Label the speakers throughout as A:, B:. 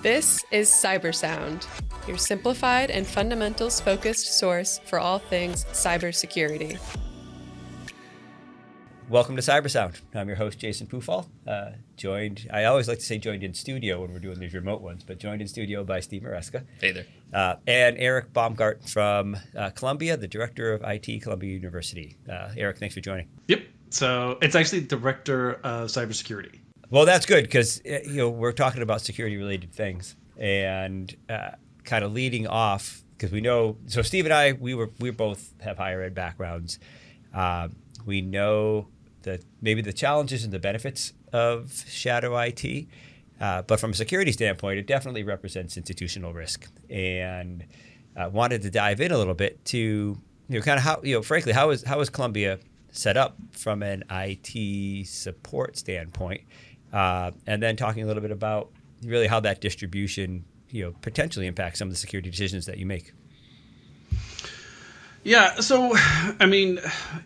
A: This is CyberSound, your simplified and fundamentals-focused source for all things cybersecurity.
B: Welcome to CyberSound. I'm your host, Jason Pufall. I always like to say joined in studio when we're doing these remote ones, but joined in studio by Steve Maresca.
C: Hey there.
B: And Eric Baumgart from Columbia, the Director of IT, Columbia University. Eric, thanks for joining.
D: Yep. So it's actually Director of Cybersecurity.
B: Well, that's good because we're talking about security-related things and kind of leading off because we know. So Steve and I, we both have higher ed backgrounds. We know that maybe the challenges and the benefits of shadow IT, but from a security standpoint, it definitely represents institutional risk. And wanted to dive in a little bit to kind of how frankly how is Columbia set up from an IT support standpoint. And then talking a little bit about really how that distribution, potentially impacts some of the security decisions that you make.
D: Yeah. So, I mean,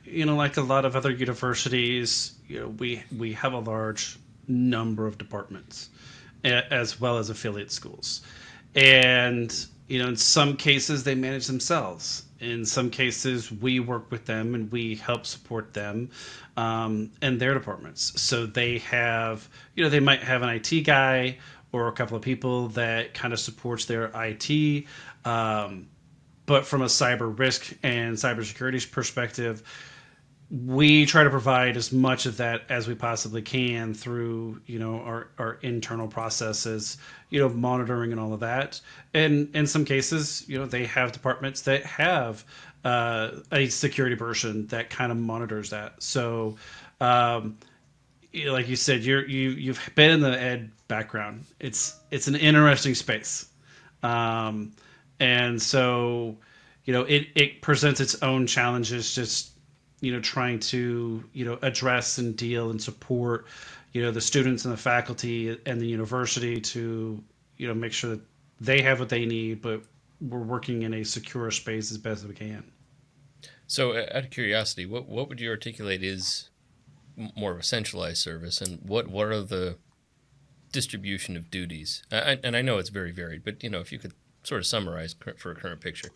D: like a lot of other universities, we have a large number of departments as well as affiliate schools. And, in some cases they manage themselves. In some cases we work with them and we help support them and their departments. So they have, they might have an IT guy or a couple of people that kind of supports their IT. But from a cyber risk and cybersecurity perspective, we try to provide as much of that as we possibly can through, our internal processes, monitoring and all of that. And in some cases, they have departments that have a security person that kind of monitors that. So, like you said, you've been in the ed background. It's an interesting space. And so, it presents its own challenges just, trying to, address and deal and support, the students and the faculty and the university to, make sure that they have what they need, but we're working in a secure space as best as we can.
C: So out of curiosity, what would you articulate is more of a centralized service, and what are the distribution of duties? And I know it's very varied, but, if you could sort of summarize for a current picture.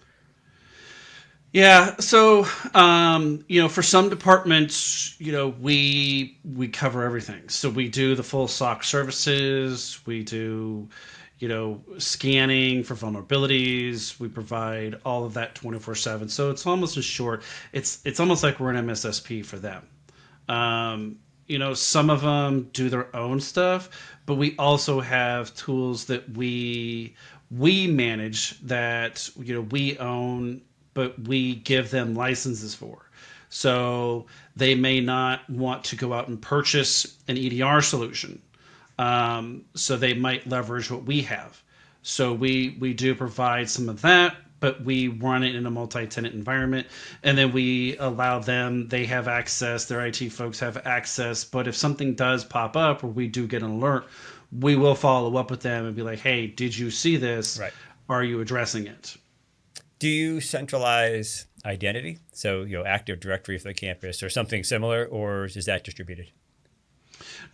D: Yeah. So, for some departments, we cover everything. So we do the full SOC services. We do, scanning for vulnerabilities. We provide all of that 24/7. So it's almost as short. It's almost like we're an MSSP for them. Some of them do their own stuff, but we also have tools that we manage that, we own, but we give them licenses for. So they may not want to go out and purchase an EDR solution. So they might leverage what we have. So we do provide some of that, but we run it in a multi-tenant environment. And then we allow them, they have access, their IT folks have access. But if something does pop up or we do get an alert, we will follow up with them and be like, hey, did you see this?
B: Right.
D: Are you addressing it?
B: Do you centralize identity? So, Active Directory for the campus or something similar, or is that distributed?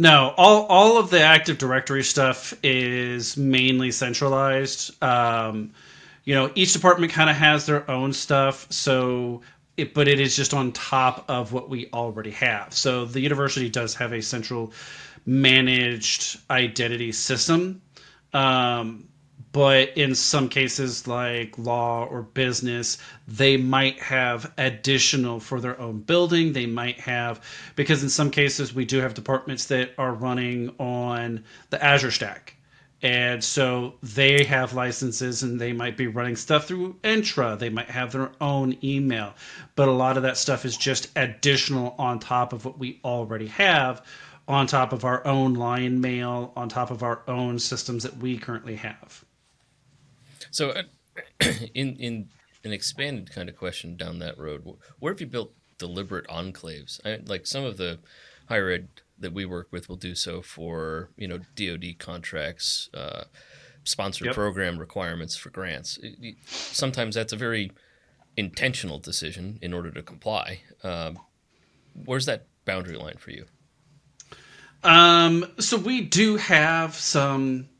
D: No, all of the Active Directory stuff is mainly centralized. Each department kind of has their own stuff, but it is just on top of what we already have. So the university does have a central managed identity system. But in some cases like law or business, they might have additional for their own building. They might have, because in some cases we do have departments that are running on the Azure stack. And so they have licenses and they might be running stuff through Entra. They might have their own email. But a lot of that stuff is just additional on top of what we already have, on top of our own line mail, on top of our own systems that we currently have.
C: So in an expanded kind of question down that road, where have you built deliberate enclaves? Like some of the higher ed that we work with will do so for, DoD contracts, sponsored program requirements for grants. Sometimes that's a very intentional decision in order to comply. Where's that boundary line for you?
D: So we do have some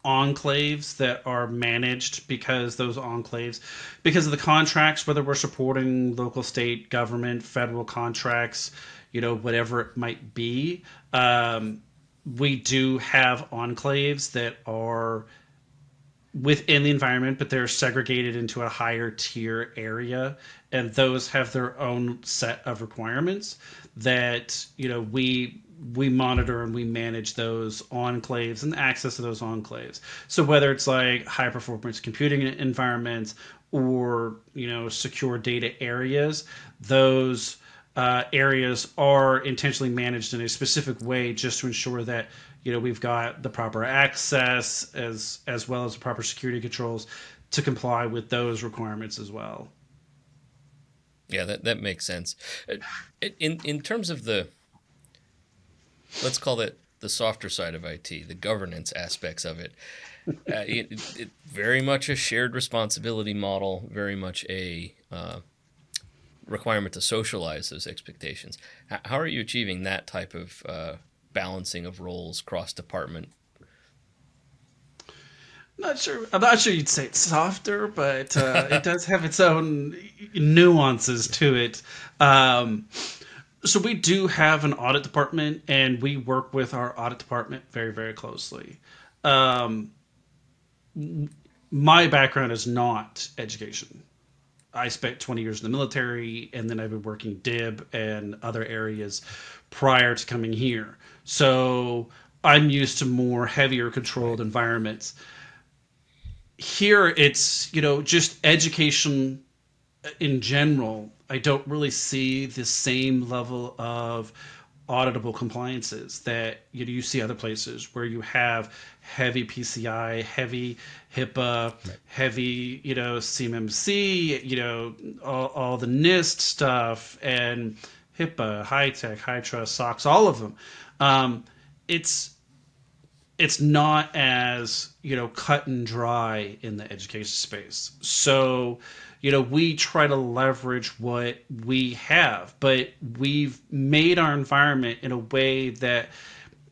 D: enclaves that are managed because because of the contracts, whether we're supporting local, state government, federal contracts, whatever it might be. We do have enclaves that are within the environment, but they're segregated into a higher tier area, and those have their own set of requirements that we monitor and we manage those enclaves and access to those enclaves. So whether it's like high performance computing environments or secure data areas, those areas are intentionally managed in a specific way just to ensure that we've got the proper access as well as the proper security controls to comply with those requirements as well.
C: Yeah, that makes sense. In terms of let's call it the softer side of IT, the governance aspects of it, it very much a shared responsibility model, very much a requirement to socialize those expectations. How are you achieving that type of balancing of roles cross department?
D: I'm not sure you'd say it's softer, but it does have its own nuances to it. So we do have an audit department, and we work with our audit department very, very closely. Um, my background is not education. I spent 20 years in the military, and then I've been working DIB and other areas prior to coming here. So I'm used to more heavier controlled environments. Here, it's just education in general. I don't really see the same level of auditable compliances that you see other places where you have heavy PCI, heavy HIPAA,
B: Right.
D: heavy CMMC, all the NIST stuff, and HIPAA, high tech, high trust, SOX, all of them. It's it's not as cut and dry in the education space. So we try to leverage what we have, but we've made our environment in a way that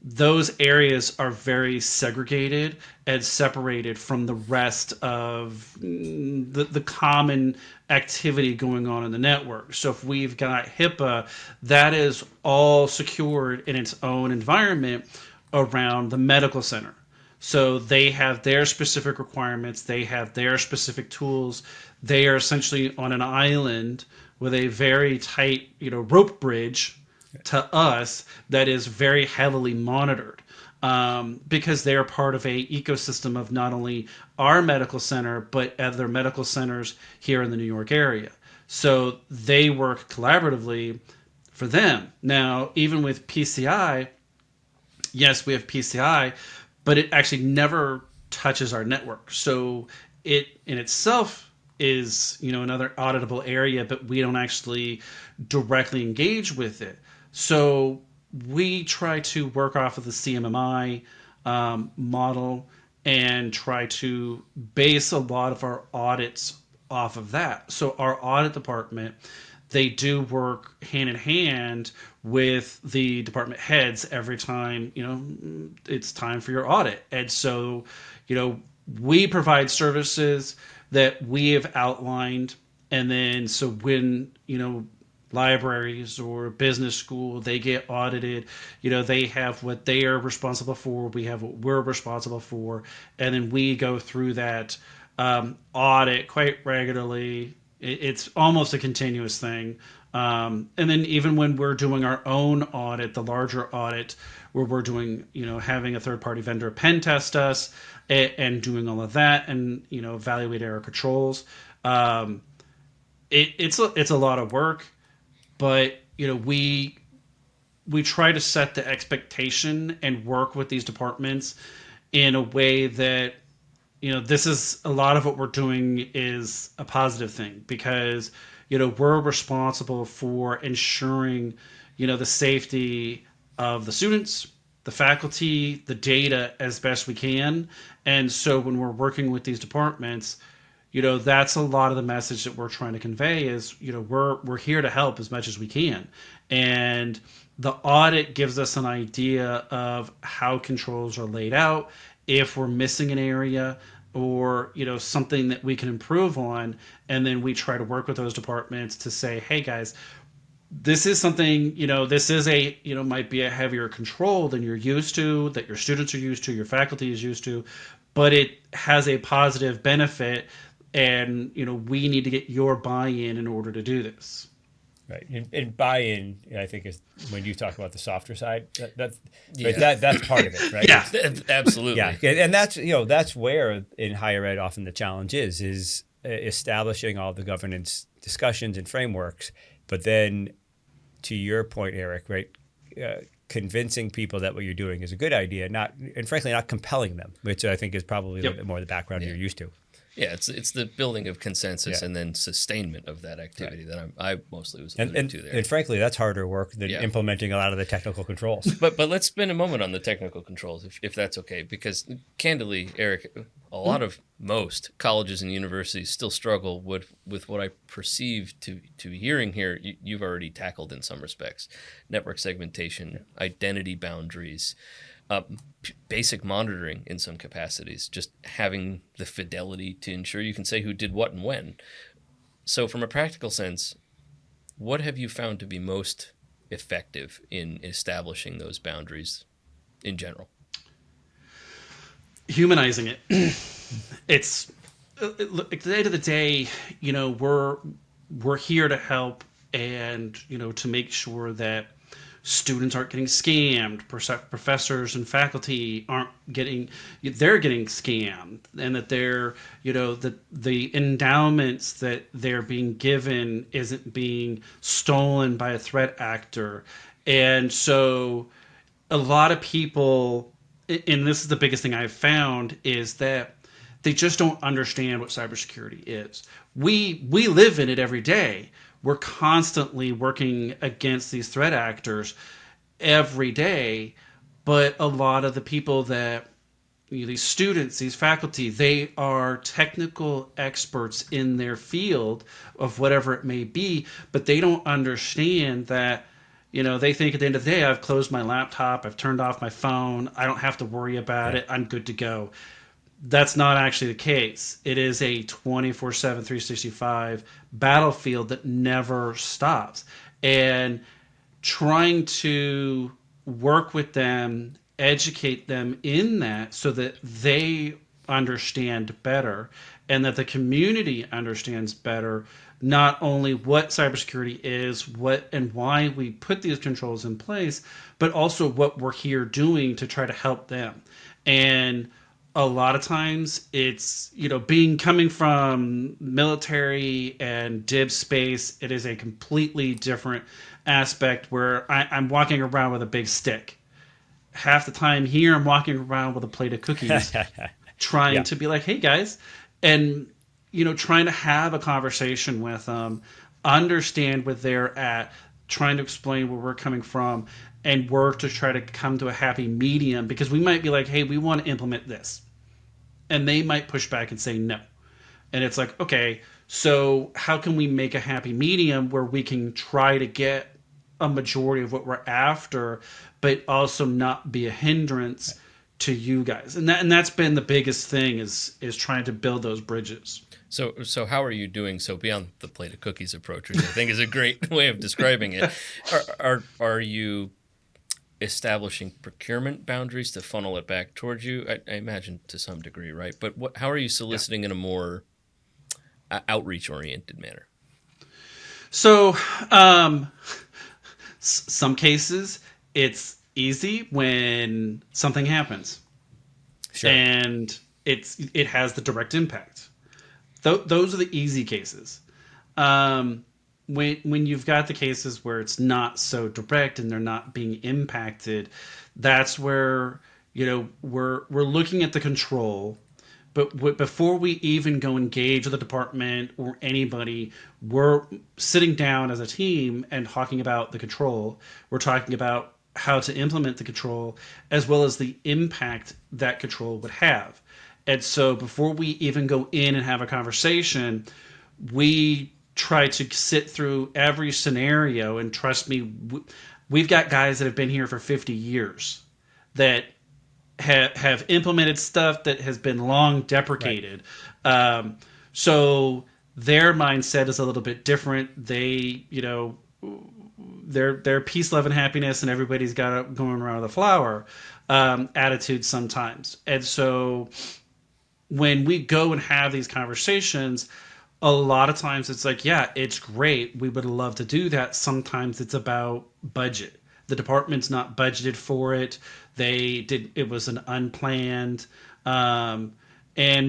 D: those areas are very segregated and separated from the rest of the common activity going on in the network. So if we've got HIPAA, that is all secured in its own environment around the medical center. So they have their specific requirements, they have their specific tools. They are essentially on an island with a very tight, rope bridge to us that is very heavily monitored, because they are part of a ecosystem of not only our medical center but other medical centers here in the New York area. So they work collaboratively for them. Now, even with PCI, yes, we have PCI, but it actually never touches our network. So it in itself is another auditable area, but we don't actually directly engage with it. So we try to work off of the CMMI model and try to base a lot of our audits off of that. So our audit department, they do work hand in hand with the department heads every time it's time for your audit. And so we provide services that we have outlined, and then so when libraries or business school, they get audited, they have what they are responsible for, we have what we're responsible for, and then we go through that audit quite regularly. It's almost a continuous thing. And then even when we're doing our own audit, the larger audit, where we're doing, having a third party vendor pen test us and doing all of that and, evaluate our controls. It's a lot of work, but, we try to set the expectation and work with these departments in a way that this is a lot of what we're doing is a positive thing, because we're responsible for ensuring the safety of the students, the faculty, the data as best we can. And so when we're working with these departments, that's a lot of the message that we're trying to convey is we're here to help as much as we can. And the audit gives us an idea of how controls are laid out if we're missing an area or something that we can improve on, and then we try to work with those departments to say, hey guys, this is something, this is a, might be a heavier control than you're used to, that your students are used to, your faculty is used to, but it has a positive benefit, and we need to get your buy-in in order to do this.
B: Right, and buy-in, I think, is when you talk about the softer side. That's
C: Yeah.
B: right, that's part of it, right?
D: Yeah.
C: Absolutely.
B: Yeah, and that's where in higher ed often the challenge is establishing all the governance discussions and frameworks, but then to your point, Eric, right, convincing people that what you're doing is a good idea, and frankly not compelling them, which I think is probably a little bit more the background you're used to.
C: Yeah, it's the building of consensus
B: Yeah.
C: and then sustainment of that activity that I mostly was
B: And,
C: alluding to there.
B: and frankly, that's harder work than implementing a lot of the technical controls.
C: But let's spend a moment on the technical controls, if that's okay, because candidly, Eric, a lot of most colleges and universities still struggle with what I perceive to be hearing here. You've already tackled in some respects: network segmentation, identity boundaries. Basic monitoring in some capacities, just having the fidelity to ensure you can say who did what and when. So from a practical sense, what have you found to be most effective in establishing those boundaries in general?
D: Humanizing it. It's at the end of the day, we're here to help, and to make sure that students aren't getting scammed, professors and faculty they're getting scammed, and that they're, the endowments that they're being given isn't being stolen by a threat actor. And so a lot of people, and this is the biggest thing I've found, is that they just don't understand what cybersecurity is. We live in it every day. We're constantly working against these threat actors every day, but a lot of the people that, these students, these faculty, they are technical experts in their field of whatever it may be, but they don't understand that, they think at the end of the day, I've closed my laptop, I've turned off my phone, I don't have to worry about it, I'm good to go. That's not actually the case. It is a 24/7, 365 battlefield that never stops. And trying to work with them, educate them in that, so that they understand better and that the community understands better, not only what cybersecurity is, what and why we put these controls in place, but also what we're here doing to try to help them. And a lot of times it's, coming from military and div space, it is a completely different aspect where I'm walking around with a big stick. Half the time here, I'm walking around with a plate of cookies, trying to be like, hey guys, and, trying to have a conversation with them, understand where they're at, trying to explain where we're coming from, and work to try to come to a happy medium, because we might be like, hey, we want to implement this. And they might push back and say no. And it's like, okay, so how can we make a happy medium where we can try to get a majority of what we're after, but also not be a hindrance to you guys? And that's been the biggest thing, is trying to build those bridges.
C: So how are you doing so beyond the plate of cookies approach, which I think is a great way of describing it? Are you establishing procurement boundaries to funnel it back towards you? I imagine to some degree, right? But how are you soliciting in a more outreach-oriented manner?
D: So, some cases it's easy when something happens, and it has the direct impact. Those are the easy cases. When you've got the cases where it's not so direct and they're not being impacted, that's where we're looking at the control. But before we even go engage with the department or anybody, we're sitting down as a team and talking about the control. We're talking about how to implement the control, as well as the impact that control would have. And so before we even go in and have a conversation, we try to sit through every scenario. And trust me, we've got guys that have been here for 50 years that have implemented stuff that has been long deprecated. So their mindset is a little bit different. They, their peace, love, and happiness, and everybody's got it going around with a flower attitude sometimes. And so when we go and have these conversations, a lot of times it's like, yeah, it's great. We would love to do that. Sometimes it's about budget. The department's not budgeted for it. It was an unplanned. And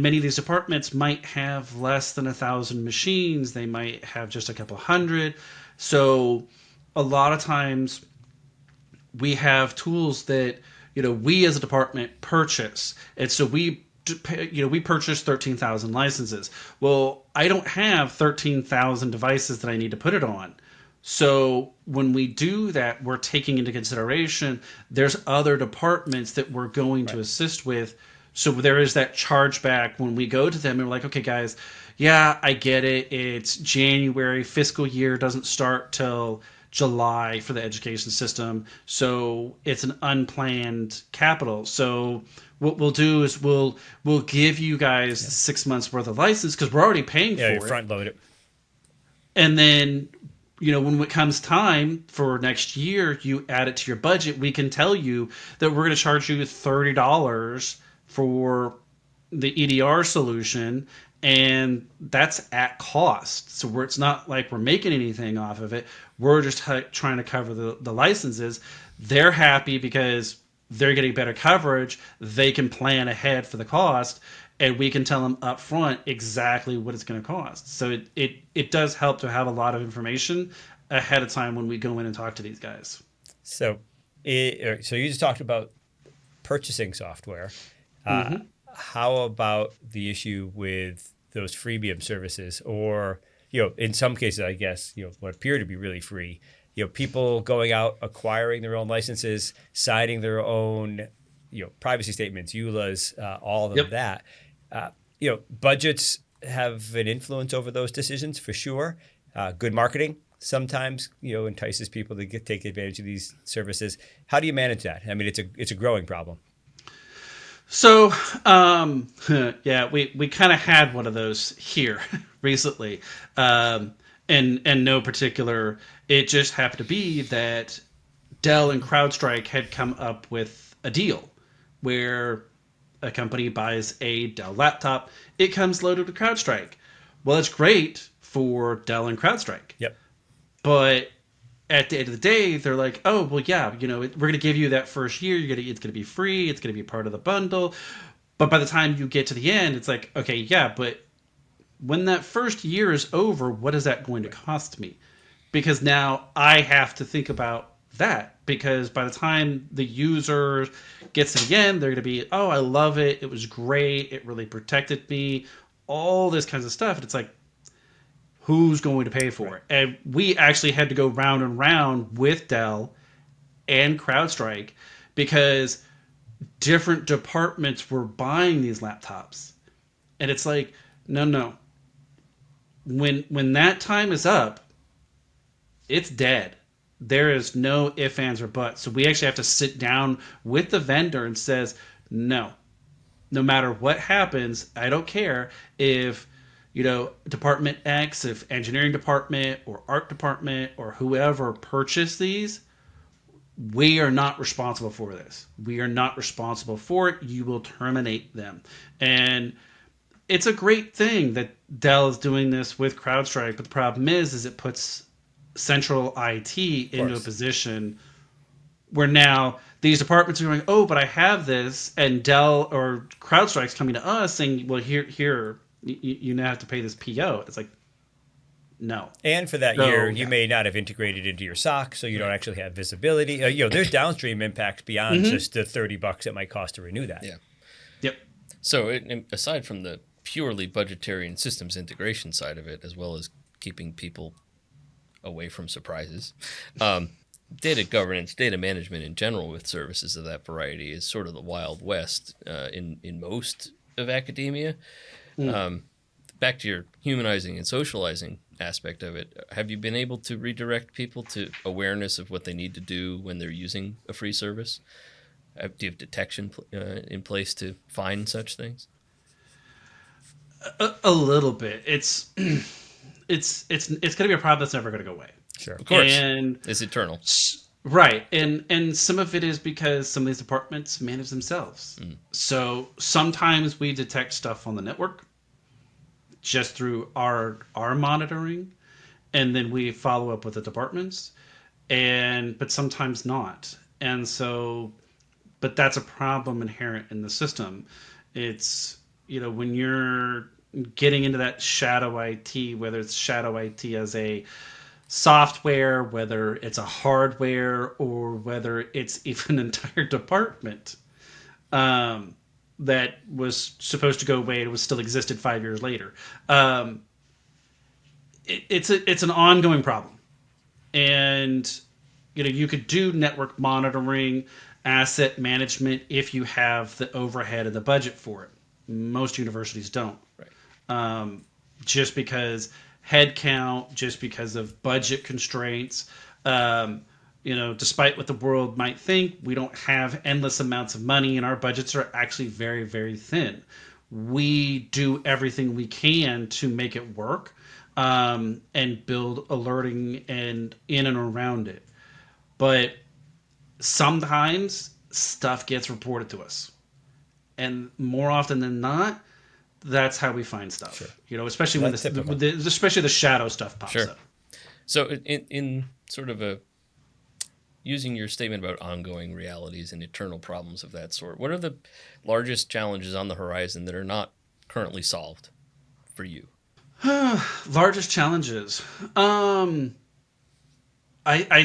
D: many of these departments might have less than 1,000 machines. They might have just a couple hundred. So a lot of times we have tools that, we as a department purchase. And so we purchased 13,000 licenses. Well, I don't have 13,000 devices that I need to put it on. So when we do that, we're taking into consideration there's other departments that we're going to assist with. So there is that chargeback when we go to them and we're like, okay, guys, yeah, I get it. It's January. Fiscal year doesn't start till July for the education system. So it's an unplanned capital. So what we'll do is we'll give you guys 6 months worth of license because we're already paying for it.
B: Front load it.
D: And then, when it comes time for next year, you add it to your budget. We can tell you that we're going to charge you $30 for the EDR solution, and that's at cost. So it's not like we're making anything off of it. We're just trying to cover the licenses. They're happy because they're getting better coverage. They can plan ahead for the cost, and we can tell them up front exactly what it's going to cost. So it does help to have a lot of information ahead of time when we go in and talk to these guys.
B: So you just talked about purchasing software. How about the issue with those freemium services, or in some cases, I guess what appear to be really free? People going out acquiring their own licenses, signing their own privacy statements, EULAs, all of that. Budgets have an influence over those decisions for sure. Good marketing sometimes entices people to take advantage of these services. How do you manage that? I mean, it's a growing problem.
D: So, we kind of had one of those here recently. In no particular, it just happened to be that Dell and CrowdStrike had come up with a deal where a company buys a Dell laptop, it comes loaded with CrowdStrike. Well, it's great for Dell and CrowdStrike.
B: Yep.
D: But at the end of the day, they're like, oh, well, yeah, we're going to give you that first year. It's going to be free. It's going to be part of the bundle. But by the time you get to the end, it's like, okay, yeah, but when that first year is over, what is that going to cost me? Because now I have to think about that, because by the time the user gets to the end, they're going to be, oh, I love it. It was great. It really protected me. All this kinds of stuff. And it's like, who's going to pay for it? And we actually had to go round and round with Dell and CrowdStrike because different departments were buying these laptops. And it's like, no. When that time is up, it's dead. There is no ifs, ands, or buts. So we actually have to sit down with the vendor and says, no matter what happens, I don't care if Department X, if engineering department or art department or whoever purchased these, we are not responsible for this. We are not responsible for it. You will terminate them. And it's a great thing that Dell is doing this with CrowdStrike, but the problem is it puts central IT into a position where now these departments are going, oh, but I have this, and Dell or CrowdStrike's coming to us saying, well, here, you now have to pay this PO. It's like, no.
B: And for that year, you may not have integrated into your SOC, so you don't actually have visibility. There's downstream impact beyond just the $30 it might cost to renew that.
C: Yeah.
D: Yep.
C: So aside from the purely budgetary and systems integration side of it, as well as keeping people away from surprises, data governance, data management in general with services of that variety is sort of the Wild West in most of academia. Back to your humanizing and socializing aspect of it, have you been able to redirect people to awareness of what they need to do when they're using a free service? Do you have detection in place to find such things?
D: A little bit. It's it's going to be a problem that's never going to go away.
B: Sure.
C: Of course,
D: And
C: it's eternal.
D: right, and some of it is because some of these departments manage themselves. So sometimes we detect stuff on the network just through our monitoring, and then we follow up with the departments, and but sometimes not. And so, but that's a problem inherent in the system. It's, when you're getting into that shadow IT, whether it's shadow IT as a software, whether it's a hardware, or whether it's even an entire department that was supposed to go away and was still existed 5 years later. It's an ongoing problem, and you could do network monitoring, asset management if you have the overhead and the budget for it. Most universities don't.
C: Right.
D: Just because headcount, just because of budget constraints. Despite what the world might think, we don't have endless amounts of money, and our budgets are actually very, very thin. We do everything we can to make it work, and build alerting and in and around it. But sometimes stuff gets reported to us, and more often than not, that's how we find stuff.
B: Sure.
D: Especially when especially the shadow stuff pops
C: Sure.
D: up.
C: So in sort of using your statement about ongoing realities and eternal problems of that sort, what are the largest challenges on the horizon that are not currently solved for you?
D: Largest challenges. I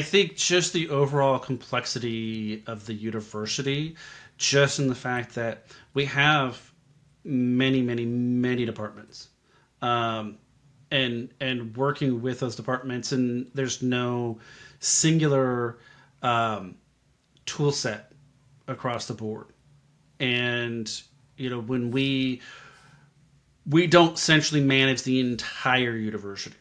D: think just the overall complexity of the university, just in the fact that we have many, many, many departments, and working with those departments, and there's no singular tool set across the board. And when we don't centrally manage the entire university.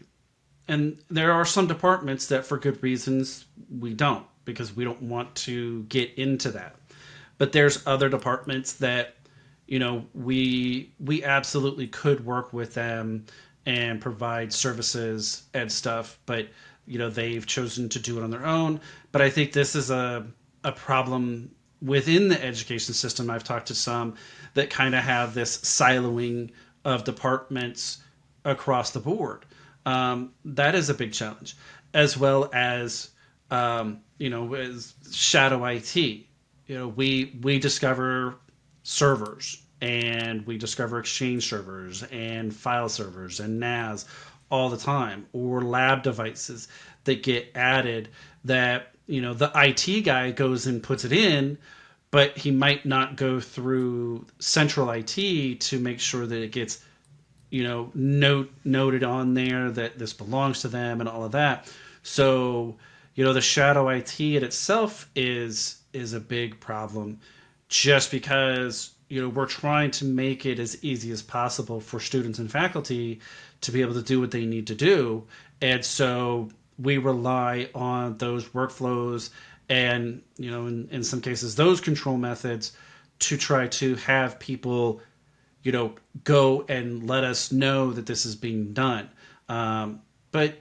D: And there are some departments that, for good reasons, we don't, because we don't want to get into that. But there's other departments that, we absolutely could work with them and provide services and stuff, but they've chosen to do it on their own. But I think this is a problem within the education system. I've talked to some that kind of have this siloing of departments across the board. That is a big challenge, as well as as shadow IT. We discover servers, and we discover Exchange servers and file servers and NAS all the time, or lab devices that get added that the IT guy goes and puts it in, but he might not go through central IT to make sure that it gets noted on there that this belongs to them and all of that. So the shadow IT in itself is a big problem, just because we're trying to make it as easy as possible for students and faculty to be able to do what they need to do. And so we rely on those workflows and in some cases those control methods to try to have people go and let us know that this is being done. But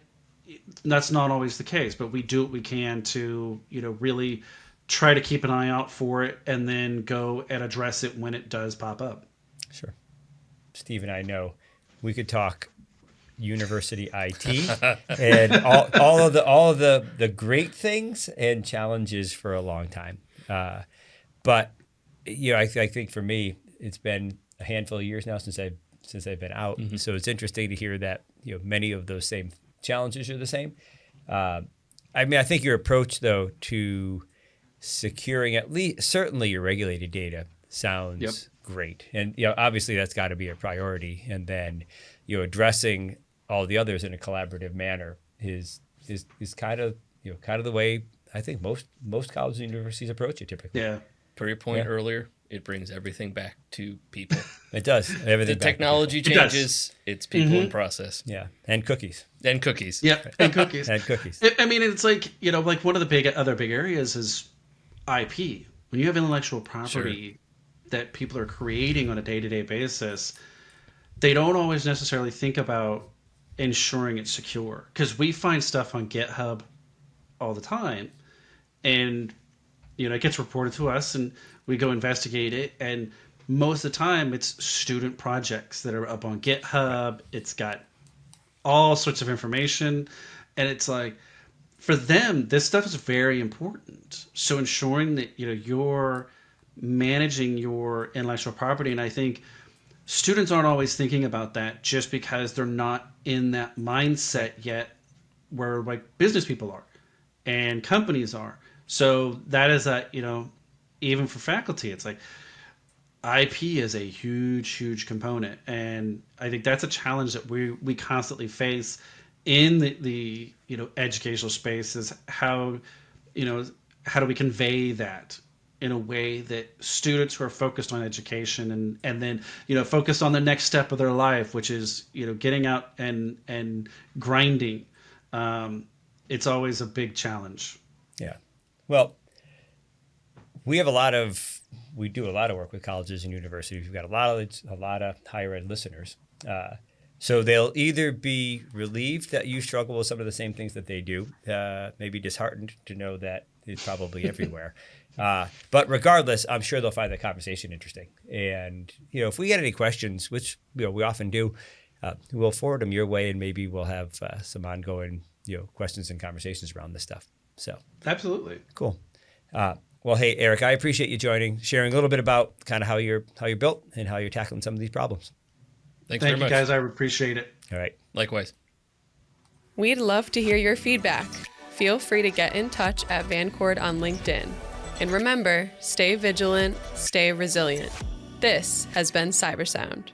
D: that's not always the case. But we do what we can to, really try to keep an eye out for it, and then go and address it when it does pop up.
B: Sure. Steve and I know we could talk university IT and all of the great things and challenges for a long time. But I think for me, it's been a handful of years now since I've been out. Mm-hmm. So it's interesting to hear that many of those same challenges are the same. I think your approach though to securing at least certainly your regulated data sounds great, and obviously that's got to be a priority. And then addressing all the others in a collaborative manner is kind of the way I think most colleges and universities approach it typically.
D: Yeah.
C: Per your point earlier, it brings everything back to people.
B: It does. Everything.
C: The technology changes. It's people and process.
B: Yeah, and cookies.
C: And cookies.
D: Yeah, and cookies.
B: And cookies.
D: I mean, it's like like one of the other big areas is IP. when you have intellectual property that people are creating on a day-to-day basis, they don't always necessarily think about ensuring it's secure. Because we find stuff on GitHub all the time, and it gets reported to us, and we go investigate it, and most of the time it's student projects that are up on GitHub. It's got all sorts of information, and it's like, for them, this stuff is very important. So ensuring that you're managing your intellectual property, and I think students aren't always thinking about that just because they're not in that mindset yet, where like business people are and companies are. So that is even for faculty, it's like IP is a huge component, and I think that's a challenge that we constantly face in the educational space, is how do we convey that in a way that students who are focused on education and then focused on the next step of their life, which is getting out and grinding. It's always a big challenge.
B: Yeah. Well, we do a lot of work with colleges and universities. We've got a lot of higher ed listeners. So they'll either be relieved that you struggle with some of the same things that they do, maybe disheartened to know that it's probably everywhere. But regardless, I'm sure they'll find the conversation interesting. And if we get any questions, which we often do, we'll forward them your way, and maybe we'll have some ongoing questions and conversations around this stuff. So
D: absolutely
B: cool. Well, hey, Eric, I appreciate you sharing a little bit about kind of how you're built and how you're tackling some of these problems.
C: Thanks very much,
D: guys. I appreciate it.
B: All right.
C: Likewise.
A: We'd love to hear your feedback. Feel free to get in touch at Vancord on LinkedIn. And remember, stay vigilant, stay resilient. This has been CyberSound.